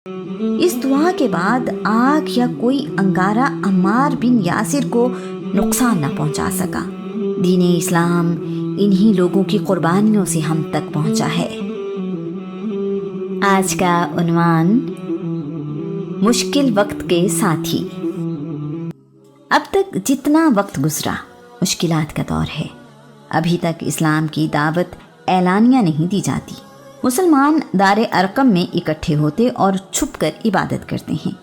اس دعا کے بعد آگ یا کوئی انگارہ عمار بن یاسر کو نقصان نہ پہنچا سکا۔ دین اسلام انہی لوگوں کی قربانیوں سے ہم تک پہنچا ہے۔ آج کا عنوان مشکل وقت کے ساتھی۔ اب تک جتنا وقت گزرا مشکلات کا دور ہے۔ ابھی تک اسلام کی دعوت اعلانیہ نہیں دی جاتی۔ مسلمان دار ارقم میں اکٹھے ہوتے اور چھپ کر عبادت کرتے ہیں۔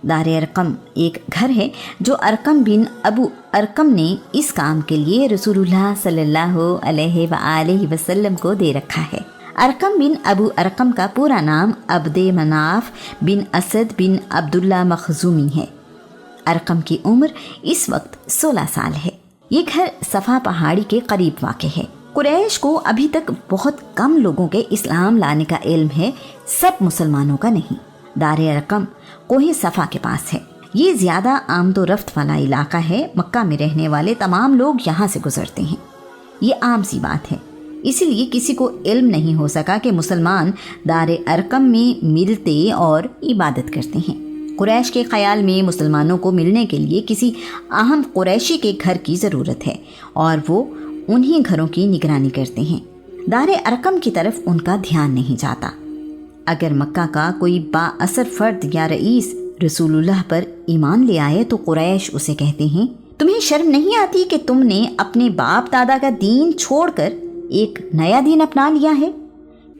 دار ارقم ایک گھر ہے جو ارقم بن ابو ارقم نے اس کام کے لیے رسول اللہ صلی اللہ علیہ وآلہ وسلم کو دے رکھا ہے۔ ارقم بن ابو ارقم کا پورا نام عبد مناف بن اسد بن عبداللہ مخزومی ہے۔ ارقم کی عمر اس وقت 16 سال ہے۔ یہ گھر صفا پہاڑی کے قریب واقع ہے۔ قریش کو ابھی تک بہت کم لوگوں کے اسلام لانے کا علم ہے، سب مسلمانوں کا نہیں۔ دار ارقم کوہ صفا کے پاس ہے۔ یہ زیادہ آمد و رفت والا علاقہ ہے۔ مکہ میں رہنے والے تمام لوگ یہاں سے گزرتے ہیں۔ یہ عام سی بات ہے، اسی لیے کسی کو علم نہیں ہو سکا کہ مسلمان دار ارقم میں ملتے اور عبادت کرتے ہیں۔ قریش کے خیال میں مسلمانوں کو ملنے کے لیے کسی اہم قریشی کے گھر کی ضرورت ہے اور وہ انہی گھروں کی نگرانی کرتے ہیں۔ دار ارقم کی طرف ان کا دھیان نہیں جاتا۔ اگر مکہ کا کوئی با اثر فرد یا رئیس رسول اللہ پر ایمان لے آئے تو قریش اسے کہتے ہیں، تمہیں شرم نہیں آتی کہ تم نے اپنے باپ دادا کا دین چھوڑ کر ایک نیا دین اپنا لیا ہے؟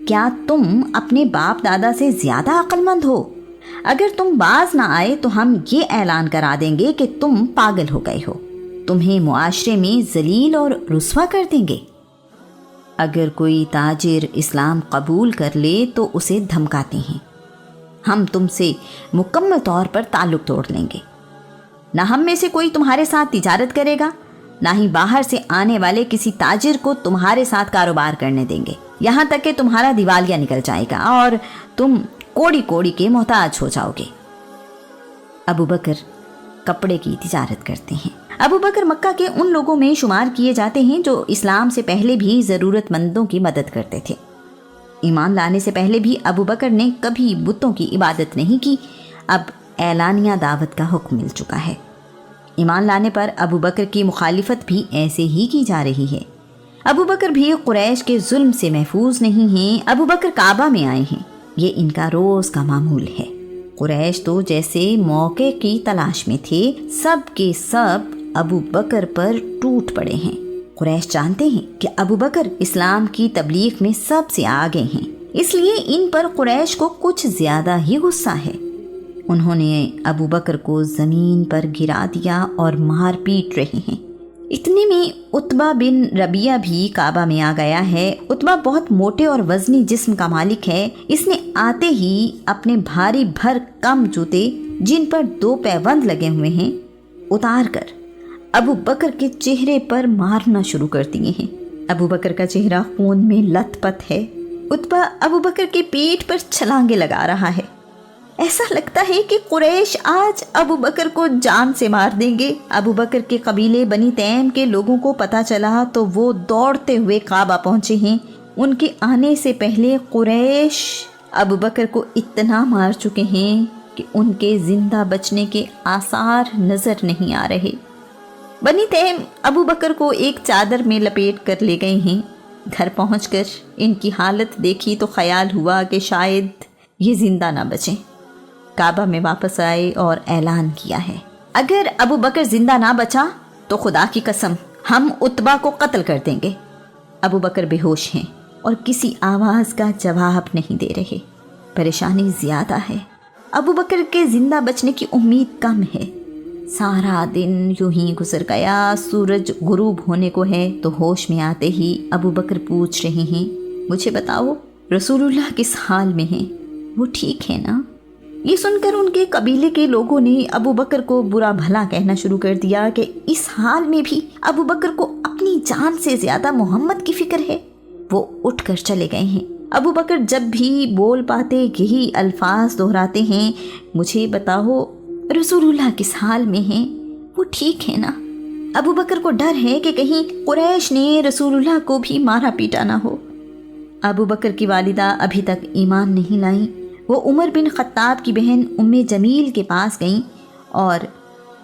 کیا تم اپنے باپ دادا سے زیادہ عقل مند ہو؟ اگر تم باز نہ آئے تو ہم یہ اعلان کرا دیں گے کہ تم پاگل ہو گئے ہو، تمہیں معاشرے میں ذلیل اور رسوا کر دیں گے۔ اگر کوئی تاجر اسلام قبول کر لے تو اسے دھمکاتے ہیں، ہم تم سے مکمل طور پر تعلق توڑ لیں گے، نہ ہم میں سے کوئی تمہارے ساتھ تجارت کرے گا، نہ ہی باہر سے آنے والے کسی تاجر کو تمہارے ساتھ کاروبار کرنے دیں گے، یہاں تک کہ تمہارا دیوالیہ نکل جائے گا اور تم کوڑی کوڑی کے محتاج ہو جاؤ گے۔ ابو بکر کپڑے کی تجارت کرتے ہیں۔ ابو بکر مکہ کے ان لوگوں میں شمار کیے جاتے ہیں جو اسلام سے پہلے بھی ضرورت مندوں کی مدد کرتے تھے۔ ایمان لانے سے پہلے بھی ابو بکر نے کبھی بتوں کی عبادت نہیں کی۔ اب اعلانیہ دعوت کا حکم مل چکا ہے۔ ایمان لانے پر ابو بکر کی مخالفت بھی ایسے ہی کی جا رہی ہے۔ ابو بکر بھی قریش کے ظلم سے محفوظ نہیں ہیں۔ ابو بکر کعبہ میں آئے ہیں، یہ ان کا روز کا معمول ہے۔ قریش تو جیسے موقع کی تلاش میں تھے، سب کے سب ابو بکر پر ٹوٹ پڑے ہیں۔ قریش جانتے ہیں کہ ابو بکر اسلام کی تبلیغ میں سب سے آگے ہیں، اس لیے ان پر قریش کو کچھ زیادہ ہی غصہ ہے۔ انہوں نے ابو بکر کو زمین پر گرا دیا اور مار پیٹ رہے ہیں۔ اتنے میں عتبہ بن ربیعہ بھی کعبہ میں آ گیا ہے۔ عتبہ بہت موٹے اور وزنی جسم کا مالک ہے۔ اس نے آتے ہی اپنے بھاری بھر کم جوتے جن پر 2 پیوند لگے ہوئے ہیں اتار کر ابو بکر کے چہرے پر مارنا شروع کر دیے ہیں۔ ابو بکر کا چہرہ خون میں لت پت ہے۔ عتبہ ابو بکر کے پیٹ پر چھلانگے لگا رہا ہے۔ ایسا لگتا ہے کہ قریش آج ابو بکر کو جان سے مار دیں گے۔ ابو بکر کے قبیلے بنی تیم کے لوگوں کو پتہ چلا تو وہ دوڑتے ہوئے کعبہ پہنچے ہیں۔ ان کے آنے سے پہلے قریش ابو بکر کو اتنا مار چکے ہیں کہ ان کے زندہ بچنے کے آثار نظر نہیں آ رہے۔ بنی تیم ابو بکر کو ایک چادر میں لپیٹ کر لے گئے ہیں۔ گھر پہنچ کر ان کی حالت دیکھی تو خیال ہوا کہ شاید یہ زندہ نہ بچیں۔ کعبہ میں واپس آئے اور اعلان کیا ہے، اگر ابو بکر زندہ نہ بچا تو خدا کی قسم ہم عتبہ کو قتل کر دیں گے۔ ابو بکر بے ہوش ہیں اور کسی آواز کا جواب نہیں دے رہے۔ پریشانی زیادہ ہے۔ ابو بکر کے زندہ بچنے کی امید کم ہے۔ سارا دن یوں ہی گزر گیا۔ سورج غروب ہونے کو ہے تو ہوش میں آتے ہی ابو بکر پوچھ رہے ہیں، مجھے بتاؤ رسول اللہ کس حال میں ہیں؟ وہ ٹھیک ہے نا؟ یہ سن کر ان کے قبیلے کے لوگوں نے ابو بکر کو برا بھلا کہنا شروع کر دیا کہ اس حال میں بھی ابو بکر کو اپنی جان سے زیادہ محمد کی فکر ہے۔ وہ اٹھ کر چلے گئے ہیں۔ ابو بکر جب بھی بول پاتے یہی الفاظ دہراتے ہیں، مجھے بتاؤ رسول اللہ کس حال میں ہیں؟ وہ ٹھیک ہے نا؟ ابو بکر کو ڈر ہے کہ کہیں قریش نے رسول اللہ کو بھی مارا پیٹا نہ ہو۔ ابو بکر کی والدہ ابھی تک ایمان نہیں لائیں۔ وہ عمر بن خطاب کی بہن ام جمیل کے پاس گئیں اور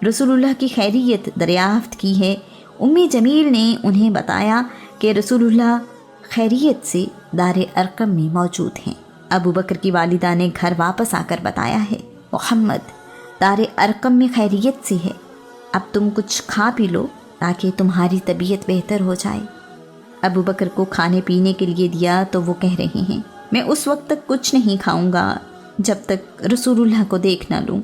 رسول اللہ کی خیریت دریافت کی ہے۔ ام جمیل نے انہیں بتایا کہ رسول اللہ خیریت سے دار ارقم میں موجود ہیں۔ ابو بکر کی والدہ نے گھر واپس آ کر بتایا ہے، محمد دار ارقم میں خیریت سے ہے، اب تم کچھ کھا پی لو تاکہ تمہاری طبیعت بہتر ہو جائے۔ ابو بکر کو کھانے پینے کے لیے دیا تو وہ کہہ رہے ہیں، میں اس وقت تک کچھ نہیں کھاؤں گا جب تک رسول اللہ کو دیکھ نہ لوں۔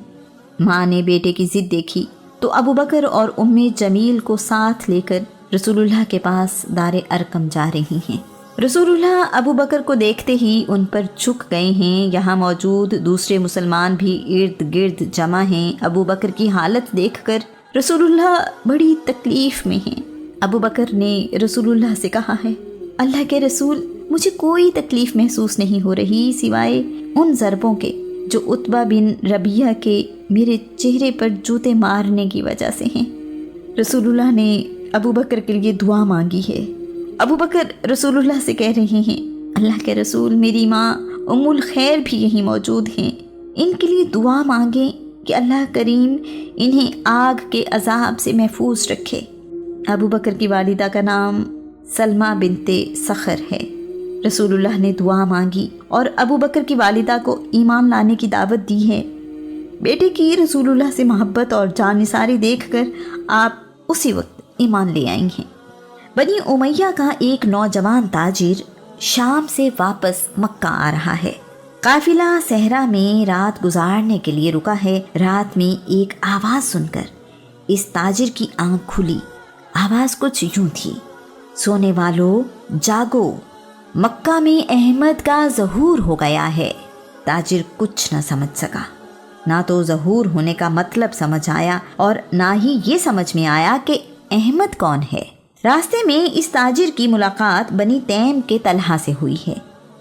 ماں نے بیٹے کی ضد دیکھی تو ابو بکر اور ام جمیل کو ساتھ لے کر رسول اللہ کے پاس دار ارقم جا رہی ہیں۔ رسول اللہ ابو بکر کو دیکھتے ہی ان پر جھک گئے ہیں۔ یہاں موجود دوسرے مسلمان بھی ارد گرد جمع ہیں۔ ابو بکر کی حالت دیکھ کر رسول اللہ بڑی تکلیف میں ہیں۔ ابو بکر نے رسول اللہ سے کہا ہے، اللہ کے رسول، مجھے کوئی تکلیف محسوس نہیں ہو رہی سوائے ان ضربوں کے جو عتبہ بن ربیعہ کے میرے چہرے پر جوتے مارنے کی وجہ سے ہیں۔ رسول اللہ نے ابو بکر کے لیے دعا مانگی ہے۔ ابو بکر رسول اللہ سے کہہ رہے ہیں، اللہ کے رسول، میری ماں ام الخیر بھی یہیں موجود ہیں، ان کے لیے دعا مانگیں کہ اللہ کریم انہیں آگ کے عذاب سے محفوظ رکھے۔ ابو بکر کی والدہ کا نام سلمہ بنت صخر ہے۔ رسول اللہ نے دعا مانگی اور ابو بکر کی والدہ کو ایمان لانے کی دعوت دی ہے۔ بیٹے کی رسول اللہ سے محبت اور جانثاری دیکھ کر آپ اسی وقت ایمان لے آئی ہیں۔ بنی امیہ کا ایک نوجوان تاجر شام سے واپس مکہ آ رہا ہے۔ قافلہ صحرا میں رات گزارنے کے لیے رکا ہے۔ رات میں ایک آواز سن کر اس تاجر کی آنکھ کھلی۔ آواز کچھ یوں تھی، سونے والو جاگو، مکہ میں احمد کا ظہور ہو گیا ہے۔ تاجر کچھ نہ سمجھ سکا، نہ تو ظہور ہونے کا مطلب سمجھ آیا اور نہ ہی یہ سمجھ میں آیا کہ احمد کون ہے۔ راستے میں اس تاجر کی ملاقات بنی تیم کے طلحہ سے ہوئی ہے۔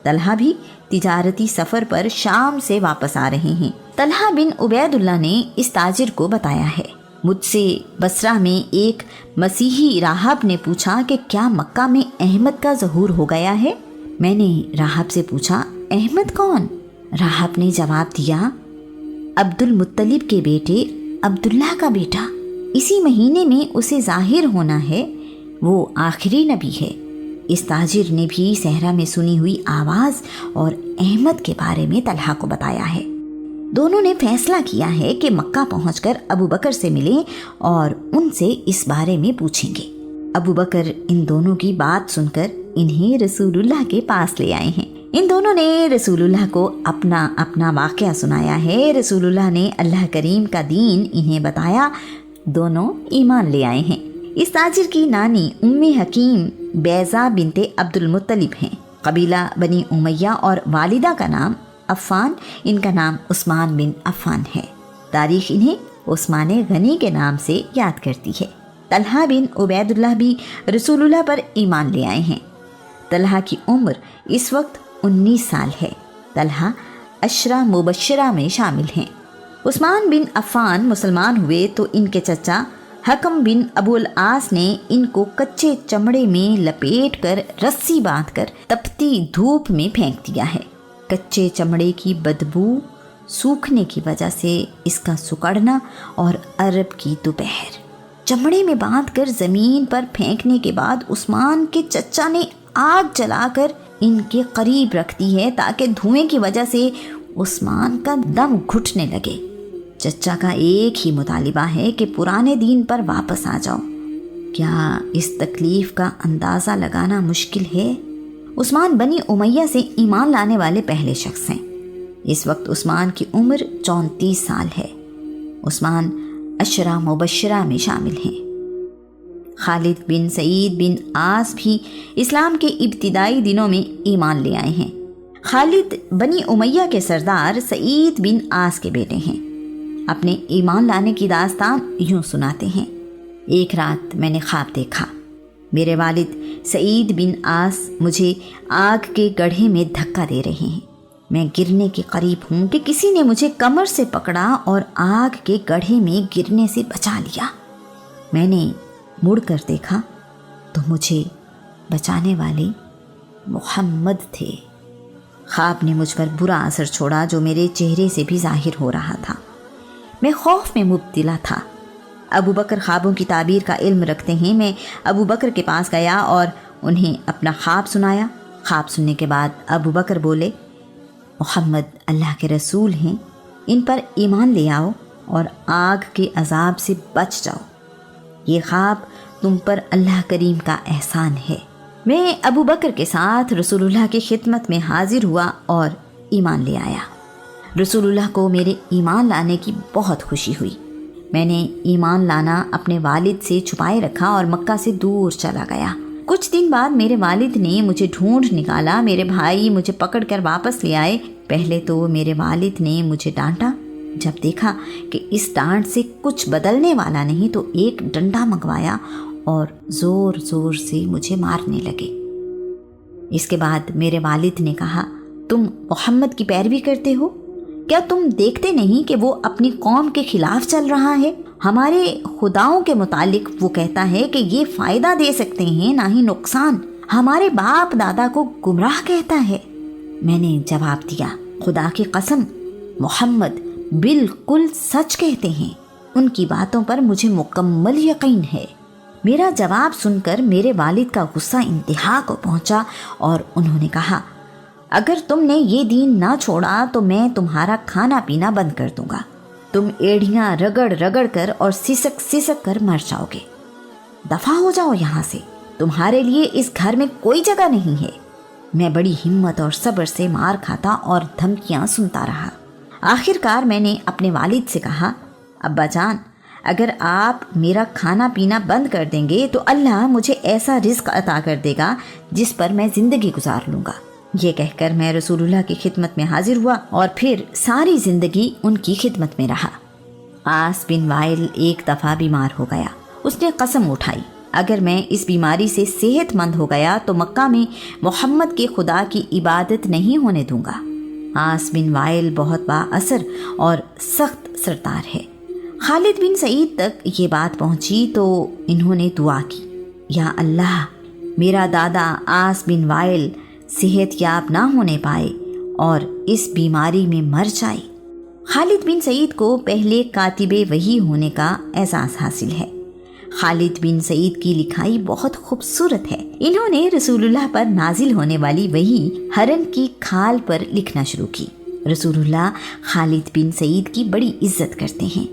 طلحہ بھی تجارتی سفر پر شام سے واپس آ رہے ہیں۔ طلحہ بن عبید اللہ نے اس تاجر کو بتایا ہے، مجھ سے بصرہ میں ایک مسیحی راہب نے پوچھا کہ کیا مکہ میں احمد کا ظہور ہو گیا ہے؟ میں نے راہب سے پوچھا، احمد کون؟ راہب نے جواب دیا، عبد المطلب کے بیٹے عبداللہ کا بیٹا، اسی مہینے میں اسے ظاہر ہونا ہے، وہ آخری نبی ہے۔ اس تاجر نے بھی صحرا میں سنی ہوئی آواز اور احمد کے بارے میں طلحہ کو بتایا ہے۔ دونوں نے فیصلہ کیا ہے کہ مکہ پہنچ کر ابو بکر سے ملیں اور ان سے اس بارے میں پوچھیں گے۔ ابو بکر ان دونوں کی بات سن کر انہیں رسول اللہ کے پاس لے آئے ہیں۔ ان دونوں نے رسول اللہ کو اپنا اپنا واقعہ سنایا ہے۔ رسول اللہ نے اللہ کریم کا دین انہیں بتایا، دونوں ایمان لے آئے ہیں۔ اس تاجر کی نانی ام حکیم بیضہ بنت عبد المطلب ہیں، قبیلہ بنی امیہ، اور والدہ کا نام عفان، ان کا نام عثمان بن عفان ہے۔ تاریخ انہیں عثمان غنی کے نام سے یاد کرتی ہے۔ طلحہ بن عبید اللہ بھی رسول اللہ پر ایمان لے آئے ہیں۔ طلحہ کی عمر اس وقت 19 سال ہے۔ طلحہ عشرہ مبشرہ میں شامل ہیں۔ عثمان بن عفان مسلمان ہوئے تو ان کے چچا حکم بن ابو العاص نے ان کو کچے چمڑے میں لپیٹ کر رسی باندھ کر تپتی دھوپ میں پھینک دیا ہے۔ کچے چمڑے کی بدبو، سوکھنے کی وجہ سے اس کا سکڑنا اور عرب کی دوپہر۔ چمڑے میں باندھ کر زمین پر پھینکنے کے بعد عثمان کے چچا نے آگ جلا کر ان کے قریب رکھ دی ہے تاکہ دھوئیں کی وجہ سے عثمان کا دم گھٹنے لگے۔ چچا کا ایک ہی مطالبہ ہے کہ پرانے دین پر واپس آ جاؤ۔ کیا اس تکلیف کا اندازہ لگانا مشکل ہے؟ عثمان بنی امیہ سے ایمان لانے والے پہلے شخص ہیں۔ اس وقت عثمان کی عمر 34 سال ہے۔ عثمان عشرہ مبشرہ میں شامل ہیں۔ خالد بن سعید بن عاص بھی اسلام کے ابتدائی دنوں میں ایمان لے آئے ہیں۔ خالد بنی امیہ کے سردار سعید بن عاص کے بیٹے ہیں۔ اپنے ایمان لانے کی داستان یوں سناتے ہیں، ایک رات میں نے خواب دیکھا، میرے والد سعید بن عاص مجھے آگ کے گڑھے میں دھکا دے رہے ہیں۔ میں گرنے کے قریب ہوں کہ کسی نے مجھے کمر سے پکڑا اور آگ کے گڑھے میں گرنے سے بچا لیا۔ میں نے مڑ کر دیکھا تو مجھے بچانے والے محمد تھے۔ ख्वाब ने मुझ पर बुरा असर छोड़ा जो मेरे चेहरे से भी जाहिर हो रहा था। मैं खौफ में मुब्तला था। अबू बकर ख्वाबों की ताबीर का इल्म रखते हैं। मैं अबू बकर के पास गया और उन्हें अपना ख्वाब सुनाया। ख्वाब सुनने के बाद अबू बकर बोले, मोहम्मद अल्लाह के रसूल हैं, इन पर ईमान ले आओ और आग के अजाब से बच जाओ। ये ख्वाब तुम पर अल्लाह करीम का एहसान है। मैं अबू बकर के साथ रसूलुल्लाह की खिदमत में हाजिर हुआ और ईमान ले आया। रसूलुल्लाह को मेरे ईमान लाने की बहुत खुशी हुई। मैंने ईमान लाना अपने वालिद से छुपाए रखा और मक्का से दूर चला गया। कुछ दिन बाद मेरे वालिद ने मुझे ढूंढ निकाला। मेरे भाई मुझे पकड़कर वापस ले आए। पहले तो मेरे वालिद ने मुझे डांटा। जब देखा कि इस डांट से कुछ बदलने वाला नहीं तो एक डंडा मंगवाया और ज़ोर ज़ोर से मुझे मारने लगे। इसके बाद मेरे वालिद ने कहा, तुम मोहम्मद की पैरवी करते हो? क्या तुम देखते नहीं कि वो अपनी कौम के खिलाफ चल रहा है? हमारे खुदाओं के मुतालिक वो कहता है कि ये फ़ायदा दे सकते हैं ना ही नुकसान। हमारे बाप दादा को गुमराह कहता है। मैंने जवाब दिया, खुदा की कसम, मोहम्मद बिल्कुल सच कहते हैं। उनकी बातों पर मुझे मुकम्मल यकीन है। मेरा जवाब सुनकर मेरे वालिद का गुस्सा इंतहा को पहुंचा और उन्होंने कहा, अगर तुमने ये दीन ना छोड़ा तो मैं तुम्हारा खाना पीना बंद कर दूंगा। तुम एड़ियां रगड़ रगड़ कर और सिसक सिसक कर मर जाओगे। दफा हो जाओ यहाँ से, तुम्हारे लिए इस घर में कोई जगह नहीं है। मैं बड़ी हिम्मत और सब्र से मार खाता और धमकियाँ सुनता रहा। आखिरकार मैंने अपने वालिद से कहा, अब्बा जान, अगर आप मेरा खाना पीना बंद कर देंगे तो अल्लाह मुझे ऐसा रिस्क अता कर देगा जिस पर मैं ज़िंदगी गुजार लूँगा। ये कहकर मैं रसूलुल्लाह की खिदमत में हाजिर हुआ और फिर सारी ज़िंदगी उनकी खिदमत में रहा। आस बिन वाइल एक दफ़ा बीमार हो गया। उसने कसम उठाई, अगर मैं इस बीमारी से सेहतमंद हो गया तो मक्का में मोहम्मद के खुदा की इबादत नहीं होने दूंगा। आस बिन वाइल बहुत बाअसर और सख्त सरदार है। खालिद बिन सईद तक ये बात पहुंची तो इन्होंने दुआ की, या अल्लाह, मेरा दादा आस बिन वाइल सेहत याब ना होने पाए और इस बीमारी में मर जाए। खालिद बिन सईद को पहले कातिबे वही होने का एहसास हासिल है। खालिद बिन सईद की लिखाई बहुत खूबसूरत है। इन्होंने रसूलुल्लाह पर नाजिल होने वाली वही हरन की खाल पर लिखना शुरू की। रसूलुल्लाह खालिद बिन सईद की बड़ी इज्जत करते हैं।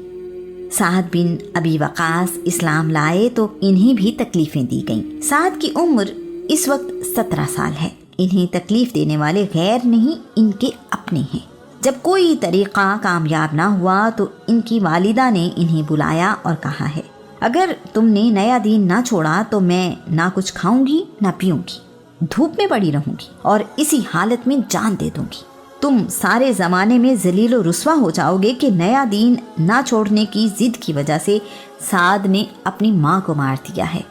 साद बिन अबी वकास इस्लाम लाए तो इन्हें भी तकलीफ़ें दी गईं। साद की उम्र इस वक्त 17 साल है। इन्हें तकलीफ़ देने वाले गैर नहीं, इनके अपने हैं। जब कोई तरीक़ा कामयाब ना हुआ तो इनकी वालिदा ने इन्हें बुलाया और कहा है, अगर तुमने नया दीन ना छोड़ा तो मैं ना कुछ खाऊंगी ना पीऊंगी, धूप में पड़ी रहूंगी और इसी हालत में जान दे दूंगी। तुम सारे ज़माने में जलील व रुस्वा हो जाओगे कि नया दीन ना छोड़ने की ज़िद की वजह से साद ने अपनी माँ को मार दिया है।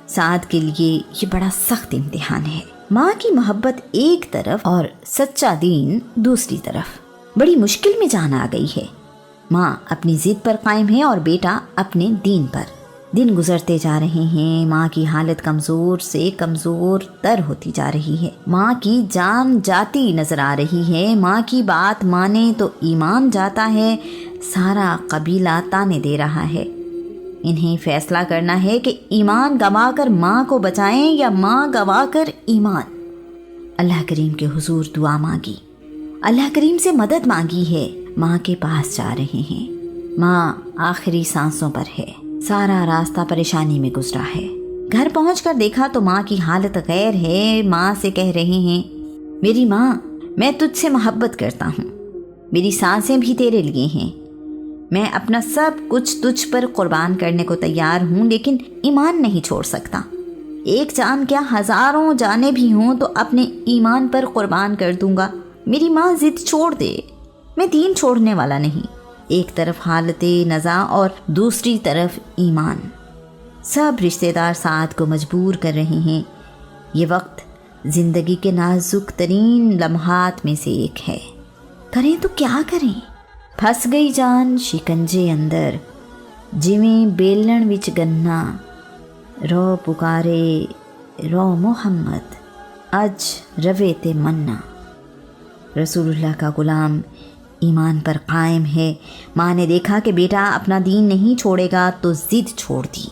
साद के लिए ये बड़ा सख्त इम्तिहान है। माँ की मोहब्बत एक तरफ और सच्चा दीन दूसरी तरफ। बड़ी मुश्किल में जान आ गई है। माँ अपनी ज़िद पर कायम है और बेटा अपने दीन पर। दिन गुजरते जा रहे हैं। माँ की हालत कमज़ोर से कमज़ोर तर होती जा रही है। माँ की जान जाती नज़र आ रही है। माँ की बात माने तो ईमान जाता है। सारा कबीला ताने दे रहा है। इन्हें फैसला करना है कि ईमान गंवाकर माँ को बचाएं या माँ गंवाकर ईमान। अल्लाह करीम के हुजूर दुआ मांगी, अल्लाह करीम से मदद मांगी है। माँ के पास जा रहे हैं। माँ आखिरी सांसों पर है। सारा रास्ता परेशानी में गुजरा है। घर पहुंचकर देखा तो माँ की हालत गैर है। माँ से कह रहे हैं, मेरी माँ, मैं तुझसे मोहब्बत करता हूँ। मेरी सांसें भी तेरे लिए हैं। मैं अपना सब कुछ तुझ पर कुर्बान करने को तैयार हूँ, लेकिन ईमान नहीं छोड़ सकता। एक जान क्या, हज़ारों जाने भी हों तो अपने ईमान पर कुर्बान कर दूंगा। मेरी माँ जिद छोड़ दे, मैं दीन छोड़ने वाला नहीं। एक तरफ हालते नज़ा और दूसरी तरफ ईमान। सब रिश्तेदार साथ को मजबूर कर रहे हैं। ये वक्त ज़िंदगी के नाजुक तरीन लम्हात में से एक है। करें तो क्या करें? फंस गई जान शिकंजे अंदर, जिवें बेलण विच गन्ना। रो पुकारे रो मोहम्मद, अज रवे ते मन्ना। रसूल अल्लाह का गुलाम ईमान पर कायम है। माँ ने देखा कि बेटा अपना दीन नहीं छोड़ेगा तो ज़िद छोड़ दी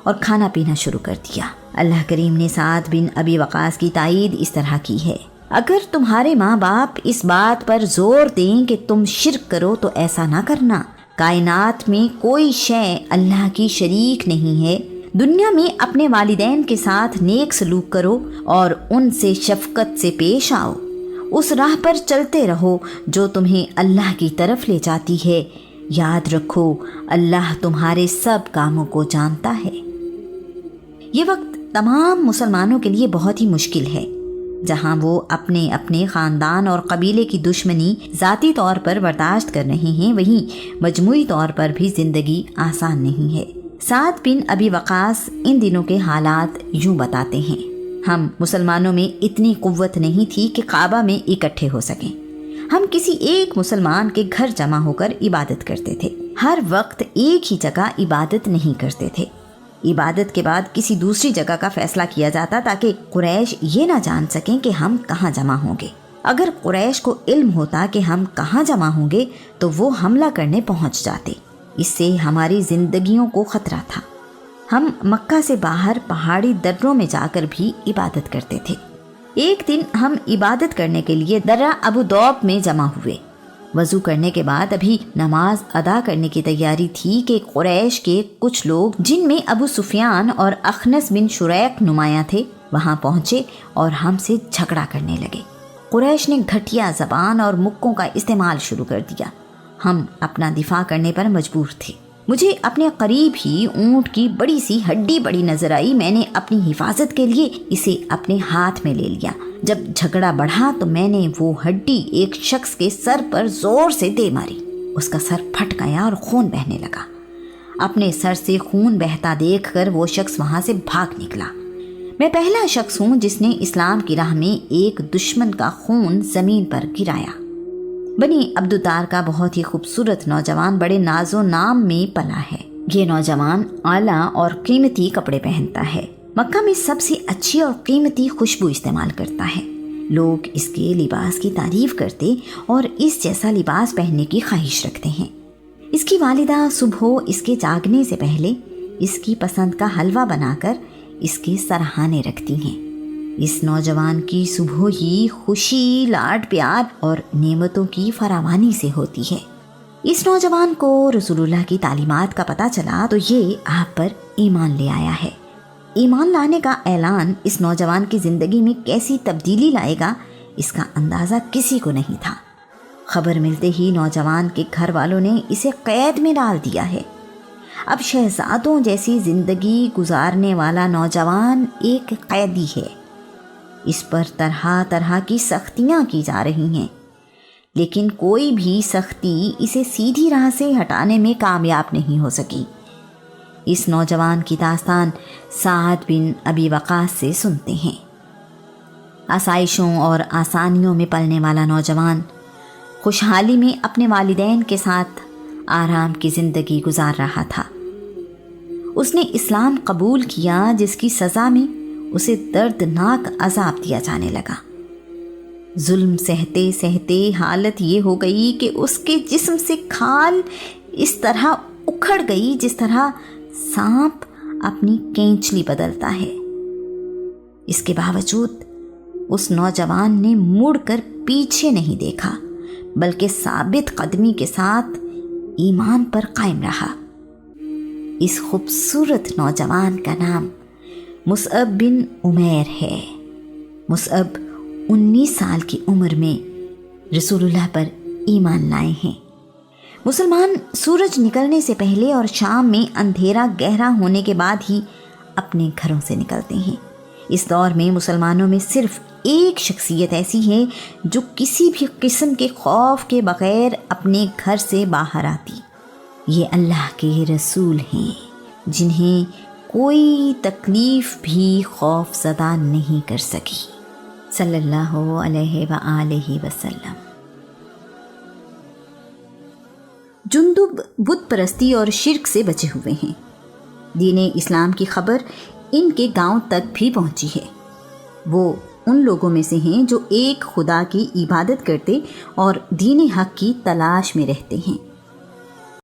और खाना पीना शुरू कर दिया। अल्लाह करीम ने साद बिन अबी वक़ास की तायीद इस तरह की है, अगर तुम्हारे माँ बाप इस बात पर जोर दें कि तुम शिर्क करो तो ऐसा ना करना। कायनात में कोई शय अल्लाह की शरीक नहीं है। दुनिया में अपने वालिदैन के साथ नेक सलूक करो और उनसे शफकत से पेश आओ। उस राह पर चलते रहो जो तुम्हें अल्लाह की तरफ ले जाती है। याद रखो अल्लाह तुम्हारे सब कामों को जानता है। ये वक्त तमाम मुसलमानों के लिए बहुत ही मुश्किल है, जहां वो अपने अपने ख़ानदान और कबीले की दुश्मनी ज़ाती तौर पर बर्दाश्त कर रहे हैं, वहीं मजमूई तौर पर भी ज़िंदगी आसान नहीं है। साद बिन अबी वक़ास इन दिनों के हालात यूँ बताते हैं, हम मुसलमानों में इतनी कुव्वत नहीं थी कि काबा में इकट्ठे हो सकें। हम किसी एक मुसलमान के घर जमा होकर इबादत करते थे। हर वक्त एक ही जगह इबादत नहीं करते थे। इबादत के बाद किसी दूसरी जगह का फैसला किया जाता ताकि कुरैश ये ना जान सकें कि हम कहाँ जमा होंगे। अगर कुरैश को इल्म होता कि हम कहाँ जमा होंगे तो वो हमला करने पहुँच जाते। इससे हमारी जिंदगियों को खतरा था। हम मक्का से बाहर पहाड़ी दर्रों में जाकर भी इबादत करते थे। एक दिन हम इबादत करने के लिए दर्रा अबू दौब में जमा हुए। वज़ू करने के बाद अभी नमाज अदा करने की तैयारी थी कि कुरैश के कुछ लोग, जिनमें अबू सुफियान और अखनस बिन शुरैक नुमाया थे, वहां पहुंचे और हमसे झगड़ा करने लगे। कुरैश ने घटिया ज़बान और मुक्कों का इस्तेमाल शुरू कर दिया। हम अपना दिफा करने पर मजबूर थे। मुझे अपने करीब ही ऊंट की बड़ी सी हड्डी बड़ी नजर आई। मैंने अपनी हिफाजत के लिए इसे अपने हाथ में ले लिया। जब झगड़ा बढ़ा तो मैंने वो हड्डी एक शख्स के सर पर जोर से दे मारी। उसका सर फट गया और खून बहने लगा। अपने सर से खून बहता देखकर वो शख्स वहां से भाग निकला। मैं पहला शख्स हूँ जिसने इस्लाम की राह में एक दुश्मन का खून जमीन पर गिराया। बनी अब्दुद्दार का बहुत ही खूबसूरत नौजवान बड़े नाजो नाम में पला है। ये नौजवान आला और कीमती कपड़े पहनता है। मक्का में सबसे अच्छी और कीमती खुशबू इस्तेमाल करता है। लोग इसके लिबास की तारीफ करते और इस जैसा लिबास पहनने की ख्वाहिश रखते हैं। इसकी वालिदा सुबह इसके जागने से पहले इसकी पसंद का हलवा बनाकर इसके सराहने रखती हैं। इस नौजवान की सुबह ही खुशी, लाड प्यार और नेमतों की फरावानी से होती है। इस नौजवान को रसूलुल्लाह की तालीमात का पता चला तो ये आप पर ईमान ले आया है। ईमान लाने का ऐलान इस नौजवान की ज़िंदगी में कैसी तब्दीली लाएगा, इसका अंदाज़ा किसी को नहीं था। खबर मिलते ही नौजवान के घर वालों ने इसे कैद में डाल दिया है। अब शहजादों जैसी ज़िंदगी गुजारने वाला नौजवान एक कैदी है। इस पर तरह तरह की सख्तियाँ की जा रही हैं, लेकिन कोई भी सख्ती इसे सीधी राह से हटाने में कामयाब नहीं हो सकी। इस नौजवान की दास्तान साद बिन अबी वक़ास से सुनते हैं। आसाइशों और आसानियों में पलने वाला नौजवान खुशहाली में अपने वालिदैन के साथ आराम की ज़िंदगी गुजार रहा था। उसने इस्लाम कबूल किया, जिसकी सज़ा में उसे दर्दनाक अजाब दिया जाने लगा। जुल्म सहते सहते हालत ये हो गई कि उसके जिस्म से खाल इस तरह उखड़ गई जिस तरह सांप अपनी केंचली बदलता है। इसके बावजूद उस नौजवान ने मुड़कर पीछे नहीं देखा, बल्कि साबित कदमी के साथ ईमान पर कायम रहा। इस खूबसूरत नौजवान का नाम मुसअब बिन उमैर है। मुसअब 19 साल की उम्र में रसूलुल्लाह पर ईमान लाए हैं। मुसलमान सूरज निकलने से पहले और शाम में अंधेरा गहरा होने के बाद ही अपने घरों से निकलते हैं। इस दौर में मुसलमानों में सिर्फ एक शख्सियत ऐसी है जो किसी भी किस्म के खौफ के बगैर अपने घर से बाहर आती। ये अल्लाह के रसूल हैं, जिन्हें कोई तकलीफ भी खौफ ज़दा नहीं कर सकी। सल्लल्लाहु अलैहि वसल्लम। जुंदुब बुत परस्ती और शिर्क से बचे हुए हैं। दीन इस्लाम की खबर इनके गांव तक भी पहुंची है। वो ان لوگوں میں سے ہیں جو ایک خدا کی عبادت کرتے اور دین حق کی تلاش میں رہتے ہیں۔